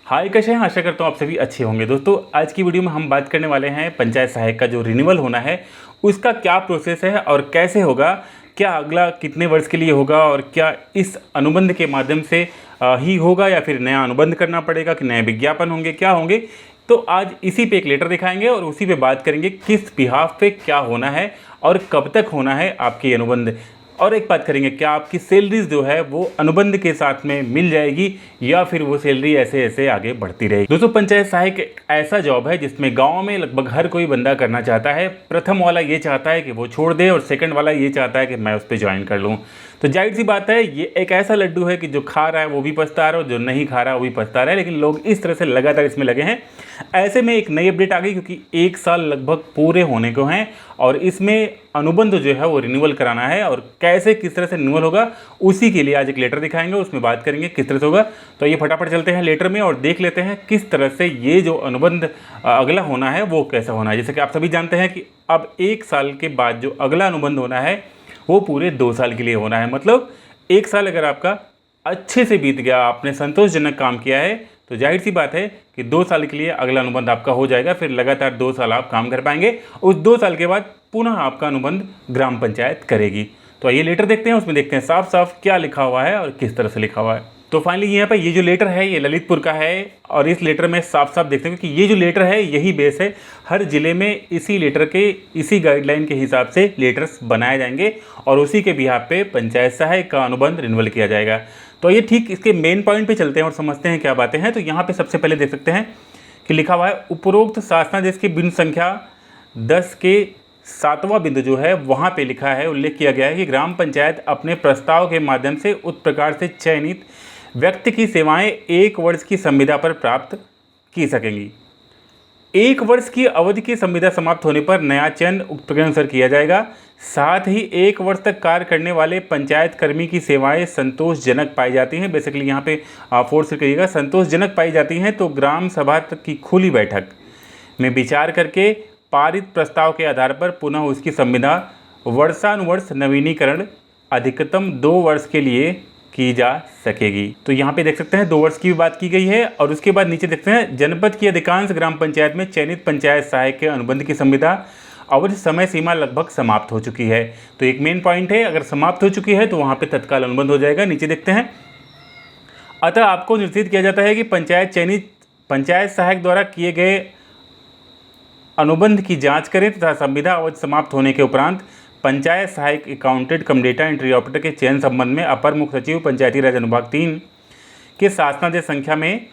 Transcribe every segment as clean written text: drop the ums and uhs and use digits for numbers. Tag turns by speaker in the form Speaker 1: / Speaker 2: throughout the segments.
Speaker 1: हाय, कैसे हैं? आशा करता हूँ आप सभी अच्छे होंगे। दोस्तों, आज की वीडियो में हम बात करने वाले हैं पंचायत सहायक का जो रिन्यूअल होना है उसका क्या प्रोसेस है और कैसे होगा, क्या अगला कितने वर्ष के लिए होगा और क्या इस अनुबंध के माध्यम से ही होगा या फिर नया अनुबंध करना पड़ेगा कि नए विज्ञापन होंगे, क्या होंगे। तो आज इसी पे एक लेटर दिखाएंगे और उसी पे बात करेंगे किस बिहाफ पे क्या होना है और कब तक होना है आपकी अनुबंध। और एक बात करेंगे, क्या आपकी सैलरीज जो है वो अनुबंध के साथ में मिल जाएगी या फिर वो सैलरी ऐसे ऐसे आगे बढ़ती रहेगी। दोस्तों, पंचायत सहायक एक ऐसा जॉब है जिसमें गांव में लगभग हर कोई बंदा करना चाहता है। प्रथम वाला ये चाहता है कि वो छोड़ दे और सेकंड वाला ये चाहता है कि मैं उस पर ज्वाइन कर लूँ। तो जाहिर सी बात है, ये एक ऐसा लड्डू है कि जो खा रहा है वो भी पछता रहा है और जो नहीं खा रहा है वो भी पछता रहा है। लेकिन लोग इस तरह से लगातार इसमें लगे हैं। ऐसे में एक नई अपडेट आ गई, क्योंकि 1 साल लगभग पूरे होने को हैं और इसमें अनुबंध जो है वो रिन्यूअल कराना है। और कैसे किस तरह से रिन्यूअल होगा उसी के लिए आज एक लेटर दिखाएंगे, उसमें बात करेंगे किस तरह से होगा। तो ये फटाफट चलते हैं लेटर में और देख लेते हैं किस तरह से ये जो अनुबंध अगला होना है वो कैसा होना है। जैसे कि आप सभी जानते हैं कि अब 1 साल के बाद जो अगला अनुबंध होना है वो पूरे 2 साल के लिए होना है। मतलब 1 साल अगर आपका अच्छे से बीत गया, आपने संतोषजनक काम किया है, तो जाहिर सी बात है कि 2 साल के लिए अगला अनुबंध आपका हो जाएगा। फिर लगातार 2 साल आप काम कर पाएंगे। उस 2 साल के बाद पुनः आपका अनुबंध ग्राम पंचायत करेगी। तो आइए लेटर देखते हैं, उसमें देखते हैं साफ साफ क्या लिखा हुआ है और किस तरह से लिखा हुआ है। तो फाइनली यहाँ पर ये जो लेटर है ये ललितपुर का है और इस लेटर में साफ साफ देखते हैं कि ये जो लेटर है यही बेस है। हर जिले में इसी लेटर के इसी गाइडलाइन के हिसाब से लेटर्स बनाए जाएंगे और उसी के बिहाफ पे पंचायत सहायक का अनुबंध रिन्यूअल किया जाएगा। तो ये ठीक इसके मेन पॉइंट पे चलते हैं और समझते हैं क्या बातें हैं। तो यहाँ पे सबसे पहले देख सकते हैं कि लिखा हुआ है, उपरोक्त शासनादेश के बिंदु संख्या 10 के 7वां बिंदु जो है वहाँ पे लिखा है, उल्लेख किया गया है कि ग्राम पंचायत अपने प्रस्ताव के माध्यम से उस प्रकार से चयनित व्यक्ति की सेवाएं 1 वर्ष की संविदा पर प्राप्त की सकेंगी। 1 वर्ष की अवधि की संविदा समाप्त होने पर नया चयन उक्त प्रक्रिया अनुसार किया जाएगा। साथ ही 1 वर्ष तक कार्य करने वाले पंचायत कर्मी की सेवाएं संतोषजनक पाई जाती हैं। बेसिकली यहाँ पे फोर्स करिएगा, संतोषजनक पाई जाती हैं तो ग्राम सभा की खुली बैठक में विचार करके पारित प्रस्ताव के आधार पर पुनः उसकी संविदा वर्षानुवर्ष नवीनीकरण अधिकतम 2 वर्ष के लिए की जा सकेगी। तो यहाँ पे देख सकते हैं 2 वर्ष की भी बात की गई है। और उसके बाद नीचे देखते हैं, जनपद की अधिकांश ग्राम पंचायत में चयनित पंचायत सहायक के अनुबंध की संविदा अवधि समय सीमा लगभग समाप्त हो चुकी है। तो एक मेन पॉइंट है, अगर समाप्त हो चुकी है तो वहाँ पे तत्काल अनुबंध हो जाएगा। नीचे देखते हैं, अतः आपको निर्देशित किया जाता है कि पंचायत चयनित पंचायत सहायक द्वारा किए गए अनुबंध की जाँच करें तथा संविदा अवधि समाप्त होने के उपरांत पंचायत सहायक अकाउंटेंट कम डेटा एंट्री ऑपरेटर के चयन संबंध में अपर मुख्य सचिव पंचायती राज अनुभाग 3 के शासनादेश संख्या में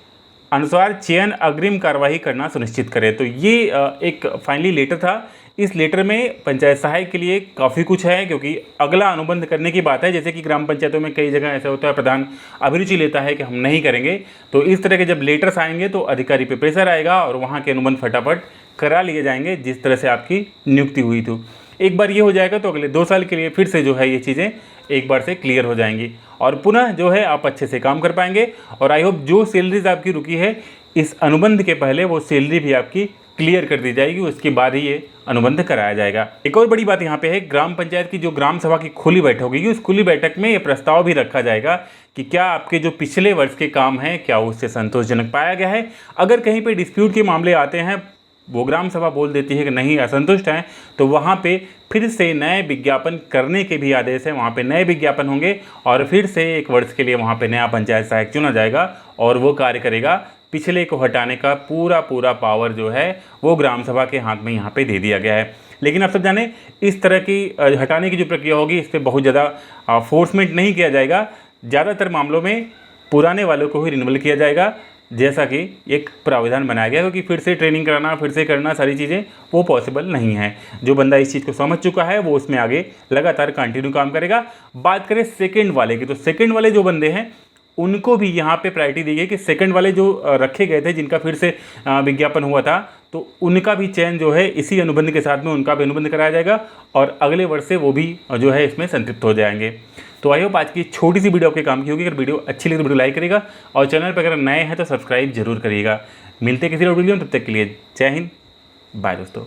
Speaker 1: अनुसार चयन अग्रिम कार्रवाई करना सुनिश्चित करें। तो ये एक फाइनली लेटर था। इस लेटर में पंचायत सहायक के लिए काफ़ी कुछ है, क्योंकि अगला अनुबंध करने की बात है। जैसे कि ग्राम पंचायतों में कई जगह ऐसा होता है, प्रधान अभिरुचि लेता है कि हम नहीं करेंगे, तो इस तरह के जब लेटर्स आएंगे तो अधिकारी पे प्रेशर आएगा और वहाँ के अनुबंध फटाफट करा लिए जाएंगे जिस तरह से आपकी नियुक्ति हुई थी। एक बार ये हो जाएगा तो अगले 2 साल के लिए फिर से जो है ये चीज़ें एक बार से क्लियर हो जाएंगी और पुनः जो है आप अच्छे से काम कर पाएंगे। और आई होप जो सैलरीज आपकी रुकी है इस अनुबंध के पहले वो सैलरी भी आपकी क्लियर कर दी जाएगी, उसके बाद ही ये अनुबंध कराया जाएगा। एक और बड़ी बात यहाँ पे है, ग्राम पंचायत की जो ग्राम सभा की खुली बैठक होगी उस खुली बैठक में ये प्रस्ताव भी रखा जाएगा कि क्या आपके जो पिछले वर्ष के काम हैं क्या उससे संतोषजनक पाया गया है। अगर कहीं पर डिस्प्यूट के मामले आते हैं, वो ग्राम सभा बोल देती है कि नहीं असंतुष्ट हैं, तो वहाँ पे फिर से नए विज्ञापन करने के भी आदेश है। वहाँ पे नए विज्ञापन होंगे और फिर से 1 वर्ष के लिए वहाँ पे नया पंचायत सहायक चुना जाएगा और वो कार्य करेगा। पिछले को हटाने का पूरा पावर जो है वो ग्राम सभा के हाथ में यहाँ पे दे दिया गया है। लेकिन आप सब जाने, इस तरह की हटाने की जो प्रक्रिया होगी इस पर बहुत ज़्यादा फोर्समेंट नहीं किया जाएगा। ज़्यादातर मामलों में पुराने वालों को ही रिन्यूअल किया जाएगा, जैसा कि एक प्रावधान बनाया गया, क्योंकि फिर से ट्रेनिंग कराना, फिर से करना, सारी चीज़ें वो पॉसिबल नहीं है। जो बंदा इस चीज़ को समझ चुका है वो उसमें आगे लगातार कंटिन्यू काम करेगा। बात करें सेकंड वाले की, तो सेकंड वाले जो बंदे हैं उनको भी यहाँ पे प्रायोरिटी दी गई कि सेकंड वाले जो रखे गए थे जिनका फिर से विज्ञापन हुआ था, तो उनका भी चयन जो है इसी अनुबंध के साथ में उनका भी अनुबंध कराया जाएगा और अगले वर्ष से वो भी जो है इसमें संतृप्त हो जाएंगे। तो आई होप आज की छोटी सी वीडियो आपके काम की होगी। अगर वीडियो अच्छी लगी तो वीडियो लाइक करिएगा और चैनल पर अगर नए हैं तो सब्सक्राइब जरूर करिएगा। मिलते किसी और वीडियो में, तब तक के लिए जय हिंद, बाय दोस्तों।